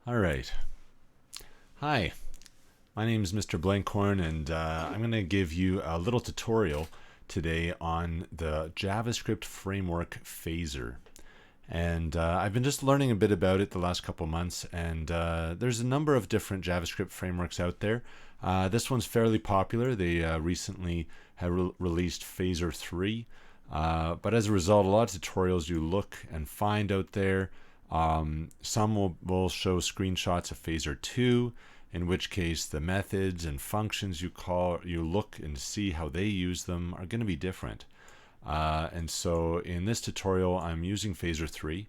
All right. Hi, my name is Mr. Blankhorn, and I'm going to give you a little tutorial today on the JavaScript framework Phaser. And I've been just learning a bit about it the last couple months, and there's a number of different JavaScript frameworks out there. This one's fairly popular. They recently have released Phaser 3, but as a result, a lot of tutorials you look and find out there. Some will show screenshots of Phaser 2, in which case the methods and functions you look and see how they use them are going to be different. And so in this tutorial, I'm using Phaser 3,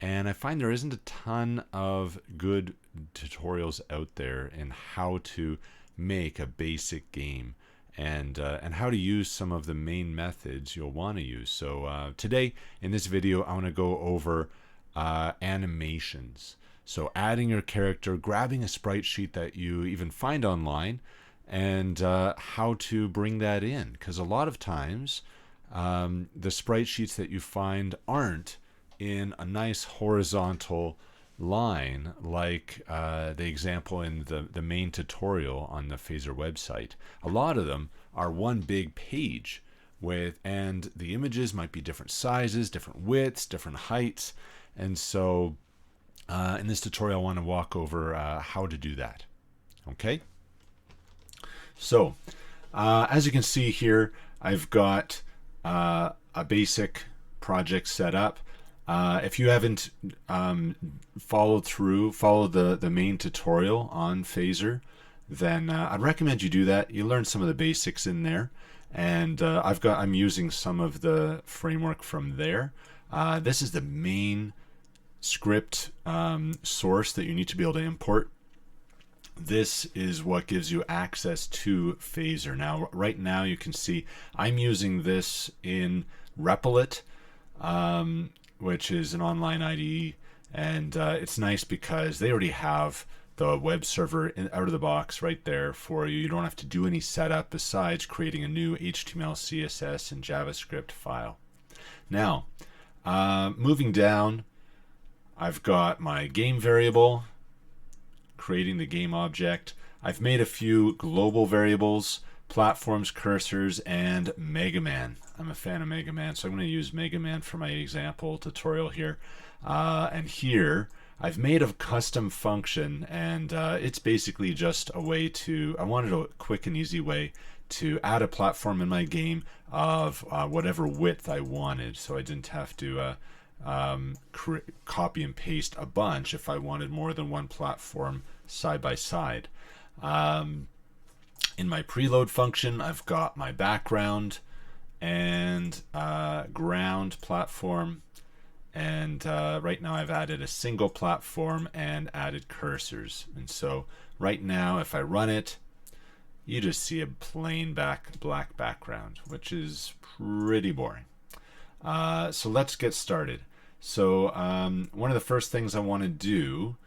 and I find there isn't a ton of good tutorials out there in how to make a basic game and how to use some of the main methods you'll want to use. So today in this video, I want to go over animations. So adding your character, grabbing a sprite sheet that you even find online, and how to bring that in. Because a lot of times the sprite sheets that you find aren't in a nice horizontal line like the example in the main tutorial on the Phaser website. A lot of them are one big page and the images might be different sizes, different widths, different heights. And so in this tutorial, I want to walk over how to do that. Okay? So as you can see here, I've got a basic project set up. If you haven't followed the main tutorial on Phaser, then I'd recommend you do that. You learn some of the basics in there, and I'm using some of the framework from there. This is the main script source that you need to be able to import. This is what gives you access to Phaser. Now, right now you can see I'm using this in Replit, which is an online IDE, and it's nice because they already have the web server out of the box right there for you. You don't have to do any setup besides creating a new HTML, CSS, and JavaScript file. Now, moving down, I've got my game variable, creating the game object. I've made a few global variables, platforms, cursors, and Mega Man. I'm a fan of Mega Man, so I'm going to use Mega Man for my example tutorial here. And here, I've made a custom function, and it's basically just a way I wanted a quick and easy way to add a platform in my game of whatever width I wanted, so I didn't have to copy and paste a bunch if I wanted more than one platform side by side. In my preload function, I've got my background and ground platform, and right now I've added a single platform and added cursors. And so right now, if I run it, you just see a plain black background, which is pretty boring. So let's get started. So one of the first things I want to do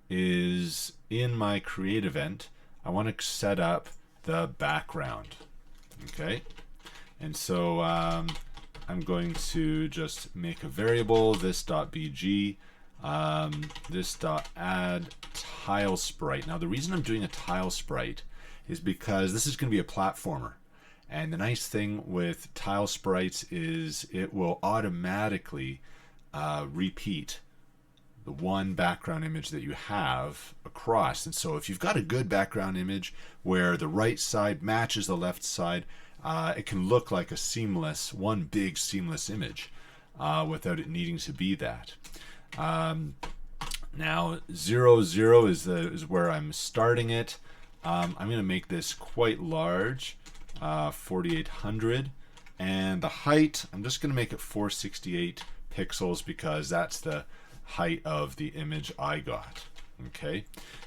is in my create event, I want to set up the background. Okay, and so I'm going to just make a variable, this.bg, this.add tile sprite. Now the reason I'm doing a tile sprite is because this is going to be a platformer. And the nice thing with tile sprites is it will automatically repeat the one background image that you have across. And so if you've got a good background image where the right side matches the left side, it can look like one big seamless image without it needing to be that. Now 0, 0 is where I'm starting it. I'm going to make this quite large, 4800, and the height, I'm just going to make it 468 pixels because that's the height of the image I got. Okay,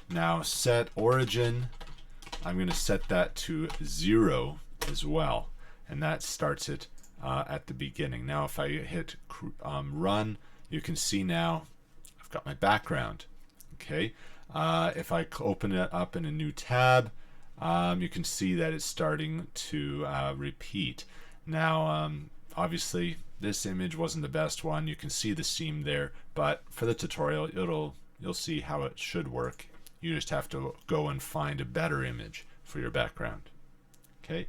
now set origin, I'm going to set that to 0 as well, and that starts it at the beginning. Now if I hit run, you can see now I've got my background. Okay, if I open it up in a new tab, you can see that it's starting to repeat. Now obviously this image wasn't the best one. You can see the seam there, but for the tutorial it'll you'll see how it should work. You just have to go and find a better image for your background. Okay.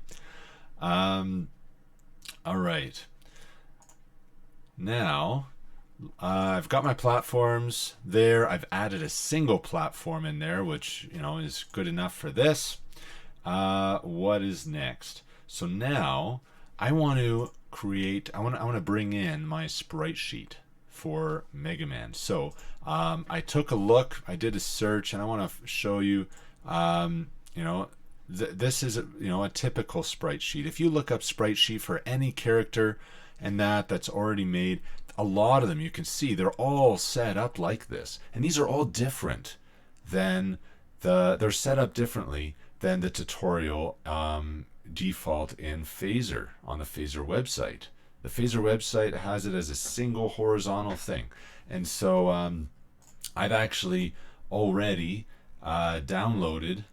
All right. Now, I've got my platforms there. I've added a single platform in there, which is good enough for this. What is next? So now I want to create. I want to bring in my sprite sheet for Mega Man. So I took a look. I did a search, and I want to show you. This is a typical sprite sheet. If you look up sprite sheet for any character and that's already made, a lot of them you can see they're all set up like this, and these are all different than they're set up differently than the tutorial default in Phaser on the Phaser website. The Phaser website has it as a single horizontal thing, and so I've actually already downloaded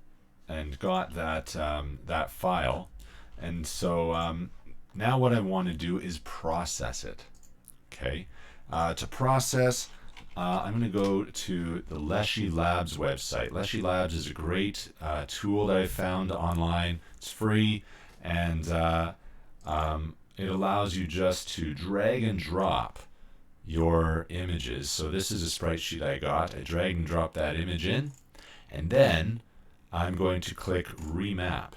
and got that file, and so now what I want to do is process it. Okay, to process, I'm going to go to the LeshyLabs website. LeshyLabs is a great tool that I found online. It's free, and it allows you just to drag and drop your images. So this is a sprite sheet I got. I drag and drop that image in, and then I'm going to click remap.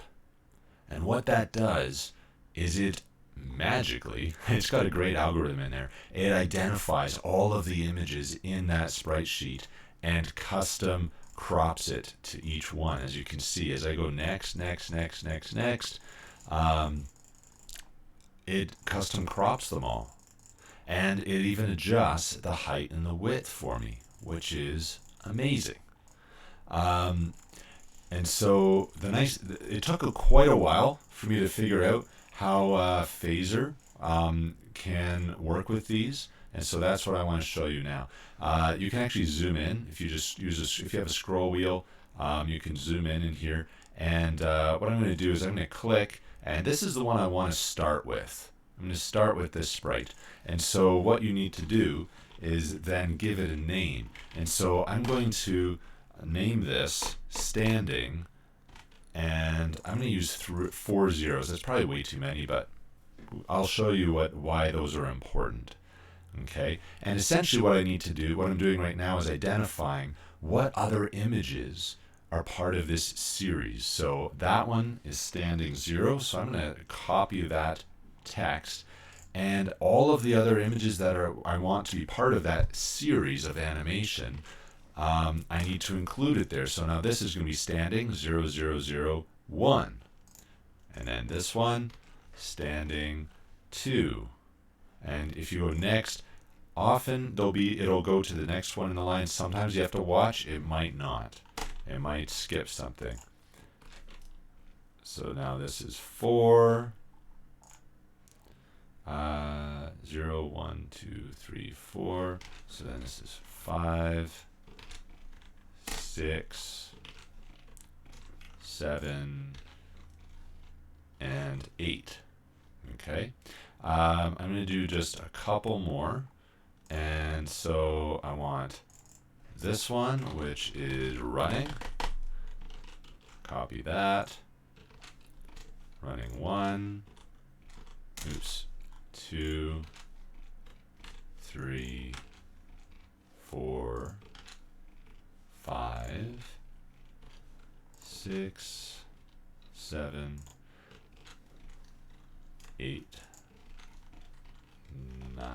And what that does is it magically, it's got a great algorithm in there, it identifies all of the images in that sprite sheet and custom crops it to each one. As you can see, as I go next, it custom crops them all, and it even adjusts the height and the width for me, which is amazing. And so it took quite a while for me to figure out how Phaser can work with these, and so that's what I want to show you now. You can actually zoom in if you just if you have a scroll wheel. You can zoom in here, and what I'm going to do is I'm going to click, and this is the one I want to start with. I'm going to start with this sprite, and so what you need to do is then give it a name, and so I'm going to name this standing, and I'm going to use 4 zeros. That's probably way too many, but I'll show you why those are important. Okay, and essentially what I need to do, what I'm doing right now, is identifying what other images are part of this series. So that one is standing 0, so I'm going to copy that text, and all of the other images that I want to be part of that series of animation, I need to include it there. So now this is going to be standing 0, 0, 0, 1, and then this one standing 2. And if you go next, often it'll go to the next one in the line. Sometimes you have to watch, it might not. It might skip something. So now this is 4, 0, 1, 2, 3, 4. So then this is 5, 6, 7, and 8. Okay. I'm going to do just a couple more, and so I want this one, which is running. Copy that. Running 1, 2, 3, 4, 5, 6, 7, 8, 9.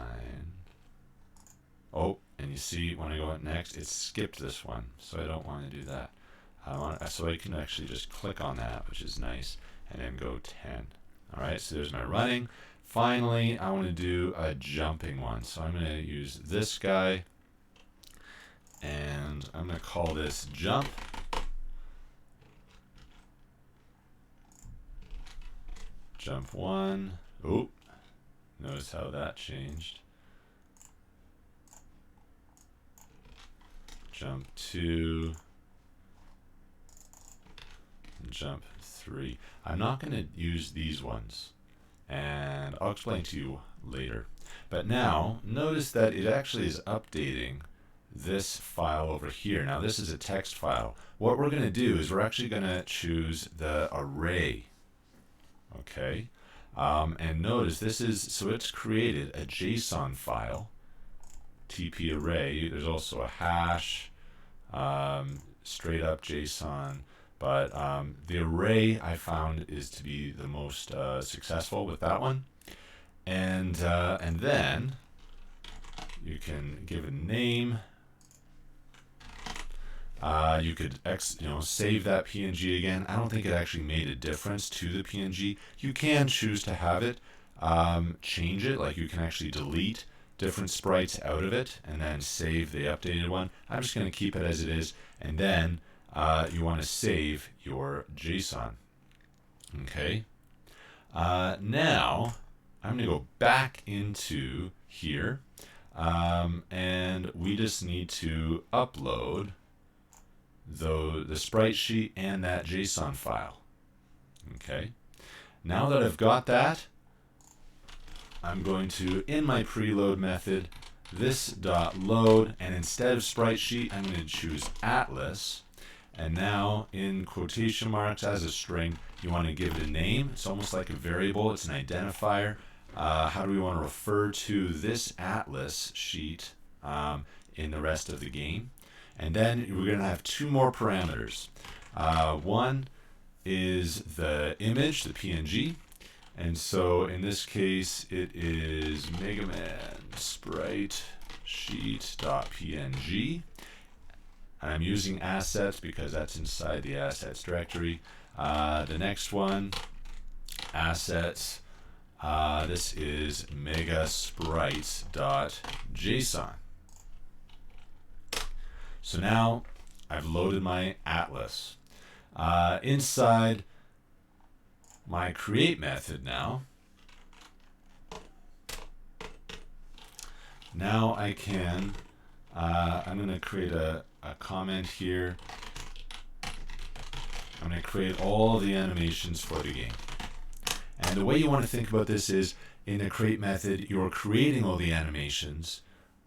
Oh, and you see when I go next, it skipped this one, so I don't want to do that. So I can actually just click on that, which is nice, and then go 10. All right, so there's my running. Finally, I want to do a jumping one, so I'm going to use this guy, and I'm going to call this jump. Jump 1. Oh, notice how that changed. Jump 2. Jump 3. I'm not going to use these ones, and I'll explain to you later. But now, notice that it actually is updating this file over here. Now this is a text file. What we're going to do is we're actually going to choose the array. Okay, and notice this is, so it's created a JSON file, TP array. There's also a hash, straight up JSON, but the array I found is to be the most successful with that one. And then you can give it a name. You could save that PNG again. I don't think it actually made a difference to the PNG. You can choose to have it change it, like you can actually delete different sprites out of it and then save the updated one. I'm just going to keep it as it is, and then you want to save your JSON. Okay. Now I'm going to go back into here, and we just need to upload the sprite sheet and that JSON file. Okay. Now that I've got that, I'm going to, in my preload method, this.load, and instead of sprite sheet, I'm going to choose Atlas. And now in quotation marks as a string, you want to give it a name. It's almost like a variable. It's an identifier. How do we want to refer to this Atlas sheet in the rest of the game? And then we're going to have two more parameters. One is the image, the PNG. And so in this case, it is Mega Man Sprite Sheet.png. I'm using assets because that's inside the assets directory. The next one, assets. This is Mega Sprites.json. So now I've loaded my Atlas. Inside my create method now I can, I'm going to create a comment here. I'm going to create all the animations for the game. And the way you want to think about this is, in the create method, you're creating all the animations.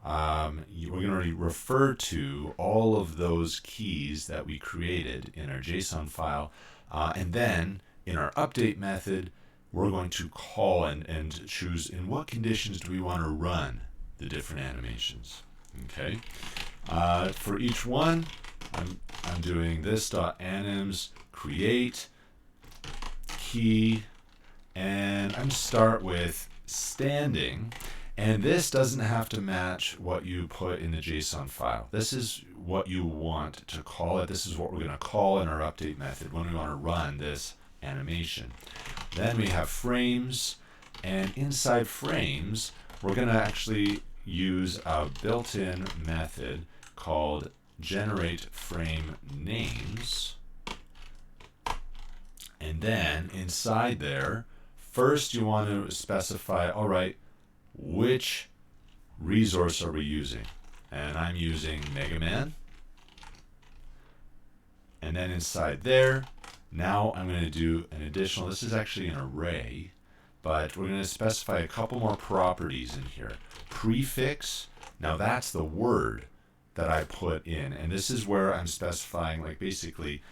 We're going to refer to all of those keys that we created in our JSON file, and then in our update method, we're going to call and choose in what conditions do we want to run the different animations. Okay. For each one, I'm doing this.anims create key, and I'm start with standing. And this doesn't have to match what you put in the JSON file. This is what you want to call it. This is what we're going to call in our update method when we want to run this animation. Then we have frames, and inside frames, we're going to actually use a built-in method called generate frame names. And then inside there, first you want to specify, all right, which resource are we using? And I'm using Mega Man. And then inside there, now I'm going to do an additional, this is actually an array, but we're going to specify a couple more properties in here. Prefix, now that's the word that I put in, and this is where I'm specifying, like, basically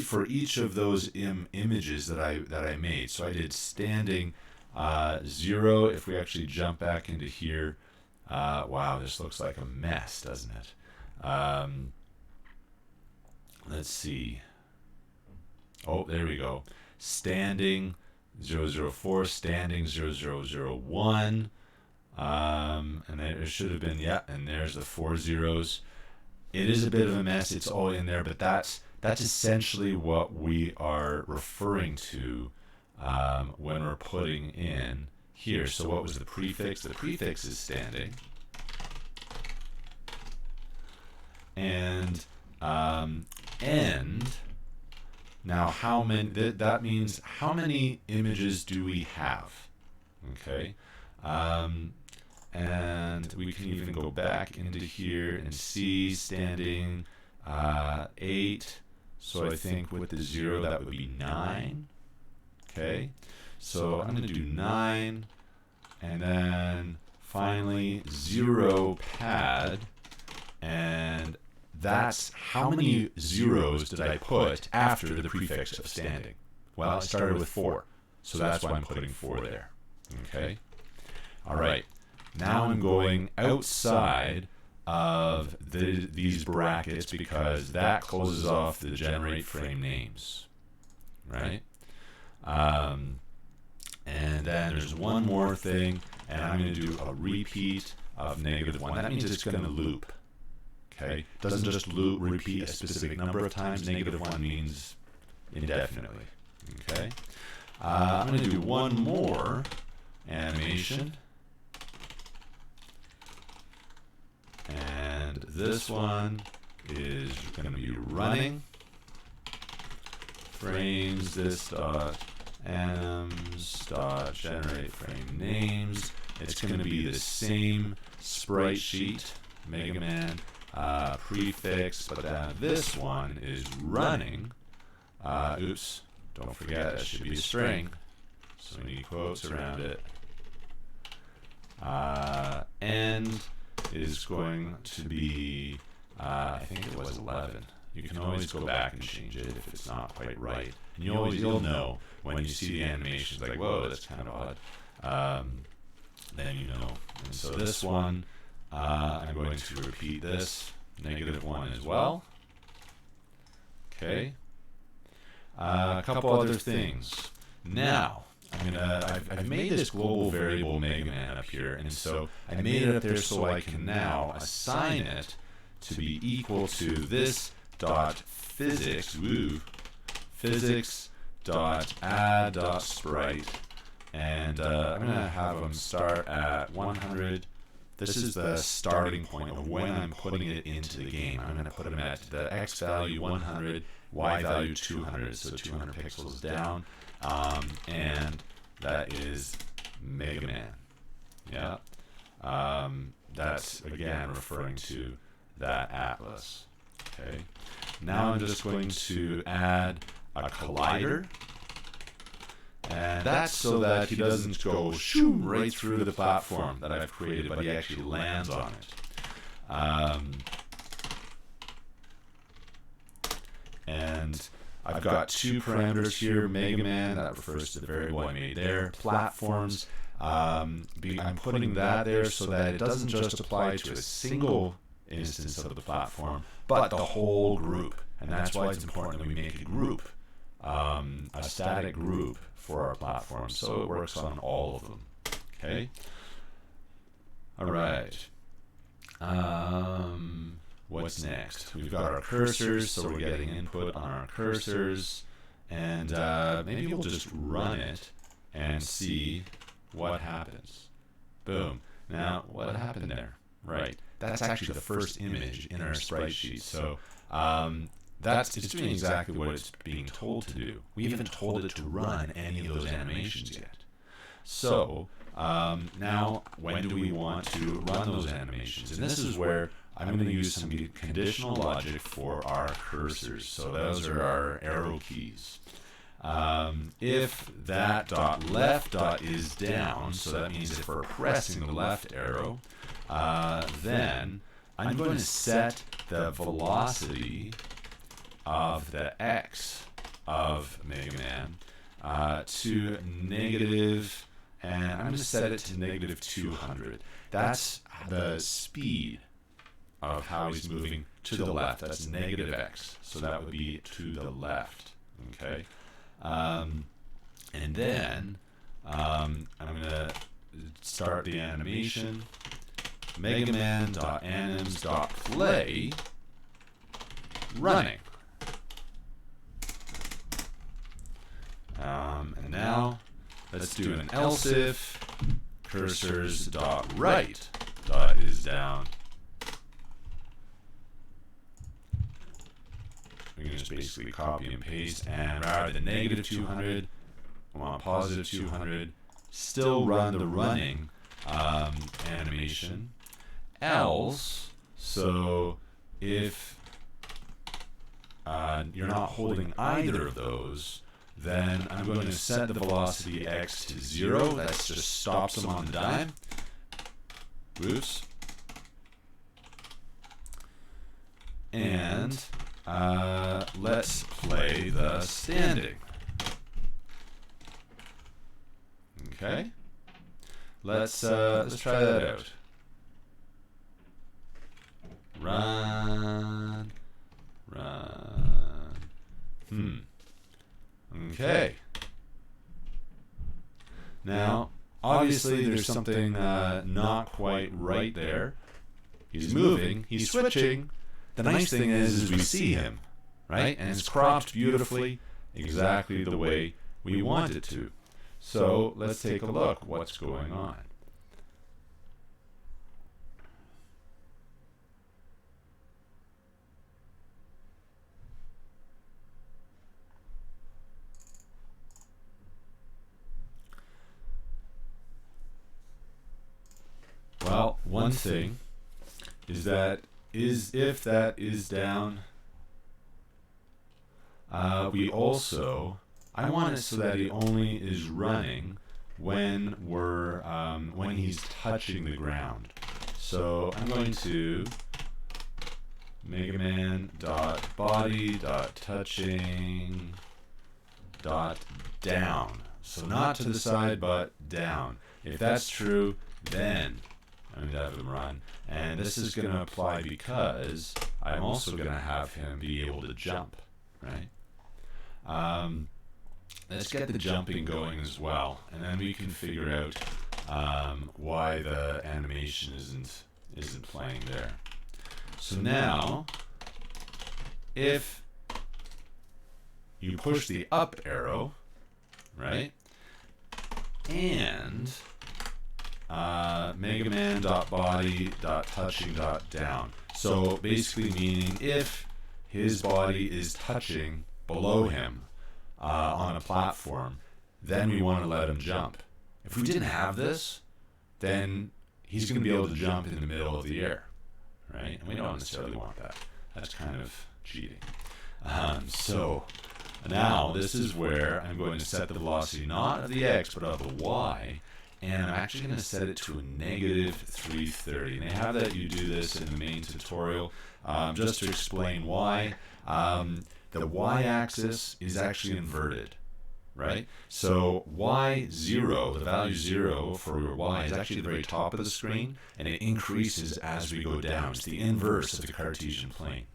for each of those images that I made. So I did standing 0. If we actually jump back into here, wow, this looks like a mess, doesn't it? Let's see. Oh, there we go. Standing 004, standing 0001. And there should have been, yeah, and there's the 4 zeros. It is a bit of a mess. It's all in there, but that's essentially what we are referring to when we're putting in here. So what was the prefix? The prefix is standing. And end. Now, how many? That means how many images do we have? Okay. And we can even go back into here and see standing 8. So I think with the 0, that would be 9. Okay. So I'm going to do 9. And then finally 0 pad. And that's how many zeros did I put after the prefix of standing? Well, I started with 4, so that's why I'm putting 4 there. Okay? All right. Now I'm going outside of these brackets because that closes off the generate frame names, right? And then there's one more thing, and I'm going to do a repeat of -1. That means it's going to loop. Okay, it doesn't just repeat a specific number of times. -1 means indefinitely. Okay, I'm going to do one more animation, and this one is going to be running frames this dot anims dot generate frame names. It's going to be the same sprite sheet, Mega Man prefix, but then this one is running. Oops, don't forget that should be a string, so we need quotes around it. End is going to be, I think it was 11. You can always go back and change it if it's not quite right. And you'll know when you see the animations, like, whoa, that's kind of odd. Then you know. And so this one, I'm going to repeat this, -1 as well. Okay. A couple other things. Now, I've made this global variable Mega Man up here, and so I made it up there so I can now assign it to be equal to this dot physics, physics dot add dot sprite, and I'm going to have them start at 100. This is the starting point of when I'm putting it into the game. I'm going to put them at the X value 100, Y value 200, so 200 pixels down, and that is Mega Man. Yeah, that's again referring to that atlas. Okay. Now I'm just going to add a collider, and that's so that he doesn't go shoo right through the platform that I've created, but he actually lands on it. And I've got 2 parameters here, Mega Man, that refers to the variable I made there, platforms. I'm putting that there so that it doesn't just apply to a single instance of the platform, but the whole group. And that's why it's important that we make a group, a static group for our platform, so it works on all of them. Okay? All right. What's next? We've got our cursors, so we're getting input on our cursors, and maybe we'll just run it and see what happens. Boom. Now, what happened there? Right. That's actually the first image in our sprite sheet. So it's doing exactly what it's being told to do. We haven't told it to run any of those animations yet. So now, when do we want to run those animations? And this is where I'm going to use some conditional logic for our cursors. So those are our arrow keys. If that dot left dot is down, so that means if we're pressing the left arrow, then I'm going to set the velocity of the X of Mega Man to negative, and I'm going to set it to -200. That's the speed of how he's moving to the left. That's -X, so that would be to the left. Okay, and then I'm going to start the animation. megaman.anims.play running. And now let's do an else if cursors.right dot is down. We can just basically copy and paste, and rather than -200, I want +200. Still run the running animation. Else, so if you're not holding either of those, then I'm going to set the velocity X to 0. That just stops them on the dime. Oops. And let's play the standing. Okay. Let's try that out. Run. Okay. Now, obviously, there's something not quite right there. He's moving. He's switching. The nice thing is we see him, right? And it's cropped beautifully, exactly the way we want it to. So let's take a look what's going on. Well, one thing is that if that is down, we also, I want it so that it only is running when when he's touching the ground. So I'm going to megaman.body.touching.down. So not to the side, but down. If that's true, then I'm going to have him run. And this is going to apply because I'm also going to have him be able to jump, right? Let's get the jumping going as well, and then we can figure out why the animation isn't playing there. So now, if you push the up arrow, right, and megaman.body.touching.down. So basically meaning if his body is touching below him on a platform, then we want to let him jump. If we didn't have this, then he's going to be able to jump in the middle of the air, right? And we don't necessarily want that. That's kind of cheating. So now this is where I'm going to set the velocity not of the x, but of the y. And I'm actually going to set it to a -330. And I have that you do this in the main tutorial just to explain why. The y-axis is actually inverted, right? So y0, the value 0 for your y is actually at the very top of the screen, and it increases as we go down. It's the inverse of the Cartesian plane.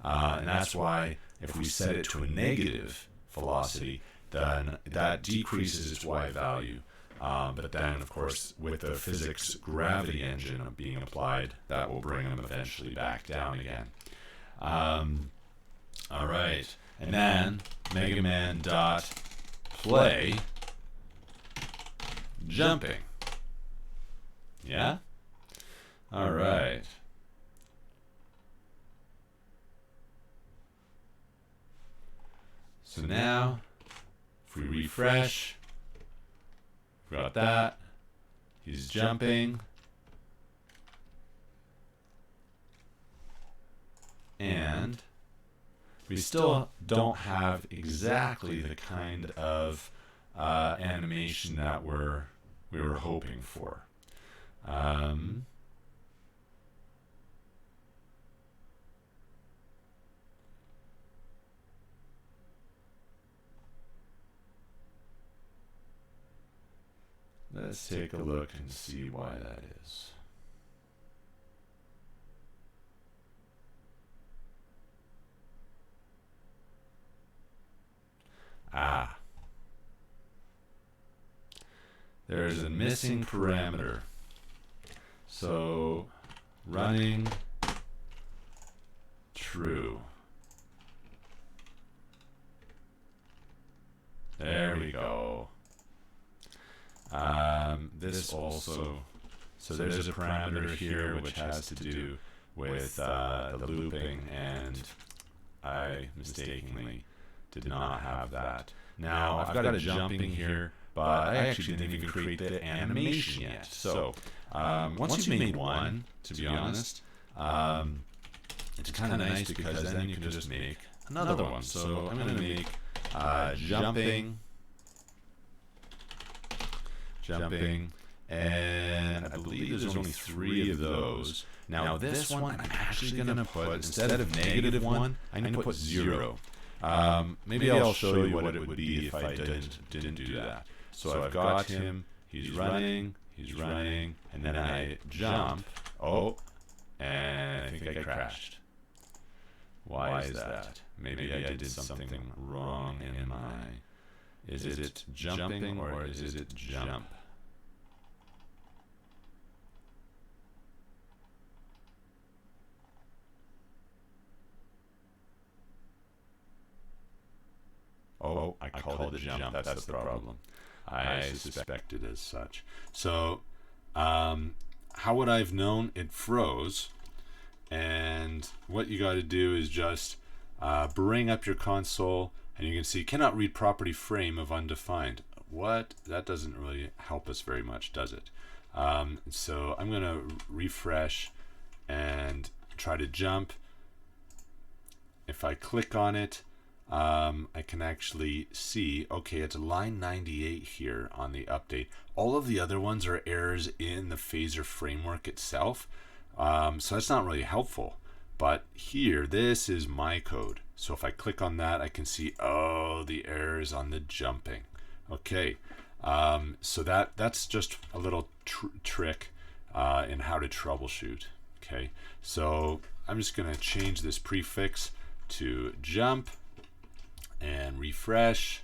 And that's why if we set it to a negative velocity, then that decreases its y value. But then, of course, with the physics gravity engine being applied, that will bring them eventually back down again. All right, and then megaman.play jumping. Yeah? All right. So now, if we refresh, got that. He's jumping. And we still don't have exactly the kind of animation that we were hoping for. Let's take a look and see why that is. There's a missing parameter. So running true. There we go. This also, so there's a parameter here which has to do with the looping, and I mistakenly did not have that. Now I've got a jumping here, but I actually didn't even create the animation yet. So once you've made one, to be honest, it's kind of nice because then you can just make another one. So I'm going to make jumping, and I believe there's only 3 of those. Now this one I'm actually going to put, instead of -1, I'm going to put 0. Maybe I'll show you what it would be if I didn't do that. So I've got him, he's running, and then I jump. Oh, and I think I crashed. Why is that? Maybe I did something wrong in my... Is it jumping or is it jump? Oh, I called it jump. That's the problem. I suspected as such. So, how would I have known? It froze. And what you got to do is just bring up your console, and you can see cannot read property frame of undefined. What? That doesn't really help us very much, does it? So I'm going to refresh and try to jump. If I click on it, I can actually see, okay, it's line 98 here on the update. All of the other ones are errors in the phaser framework itself. So that's not really helpful. But here, this is my code. So if I click on that, I can see, oh, the errors on the jumping. Okay, so that's just a little trick in how to troubleshoot. Okay, so I'm just going to change this prefix to jump and refresh.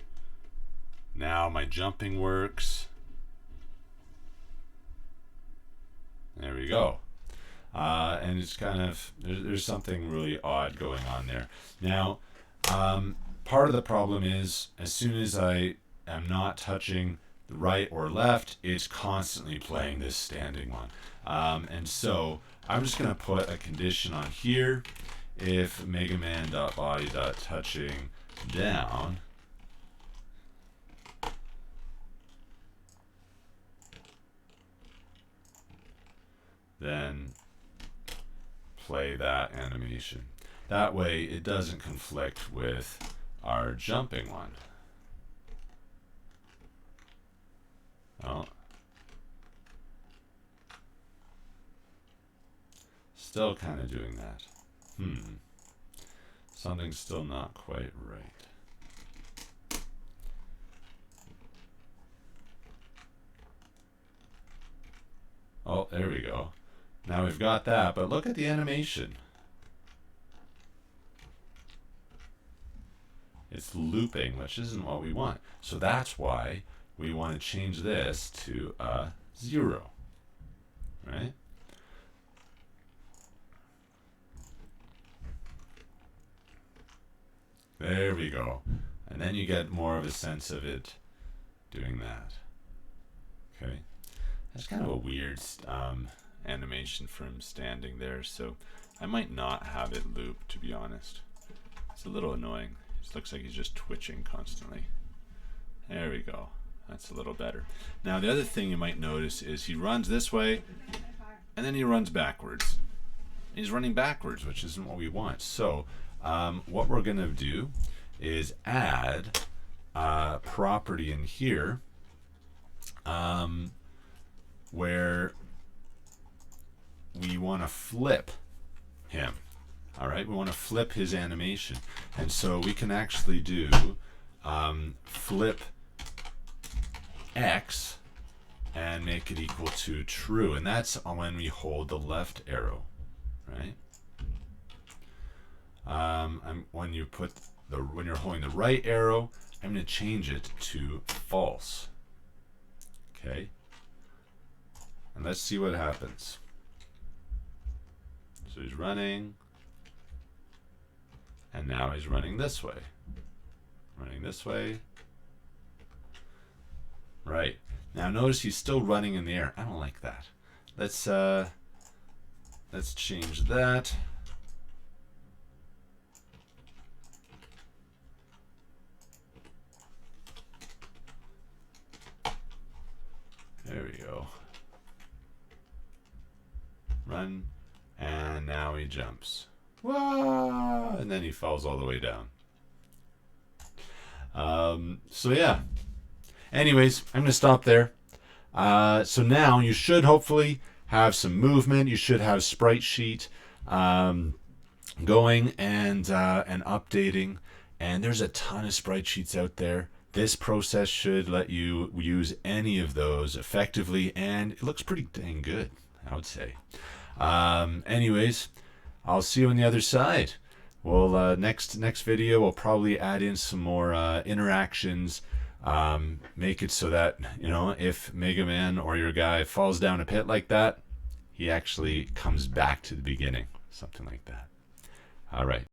Now my jumping works. There we go. And it's kind of, there's something really odd going on there. Now, part of the problem is, as soon as I am not touching the right or left, it's constantly playing this standing one. And so I'm just going to put a condition on here. If megaman.body.touching down, then play that animation. That way it doesn't conflict with our jumping one. Oh. Still kind of doing that. Something's still not quite right. Oh, there we go. Now we've got that, but look at the animation. It's looping, which isn't what we want. So that's why we want to change this to a 0, right? There we go. And then you get more of a sense of it doing that. Okay. That's kind of a weird animation for him standing there, so I might not have it loop, to be honest. It's a little annoying. It looks like he's just twitching constantly. There we go. That's a little better. Now the other thing you might notice is he runs this way and then he runs backwards. He's running backwards, which isn't what we want. So what we're going to do is add a property in here where we want to flip him. All right, we want to flip his animation. And so we can actually do flip X and make it equal to true. And that's when we hold the left arrow, right? When you're holding the right arrow, I'm going to change it to false. Okay. And let's see what happens. So he's running, and now he's running this way. Running this way. Right. Now notice he's still running in the air. I don't like that. Let's change that. There we go. Run, and now he jumps. Wah! And then he falls all the way down. So yeah. Anyways, I'm going to stop there. So now you should hopefully have some movement. You should have Spritesheet going and updating. And there's a ton of Spritesheets out there. This process should let you use any of those effectively, and it looks pretty dang good, I would say. Anyways, I'll see you on the other side. Well, next video, we'll probably add in some more interactions. Make it so that, you know, if Mega Man or your guy falls down a pit like that, he actually comes back to the beginning, something like that. All right.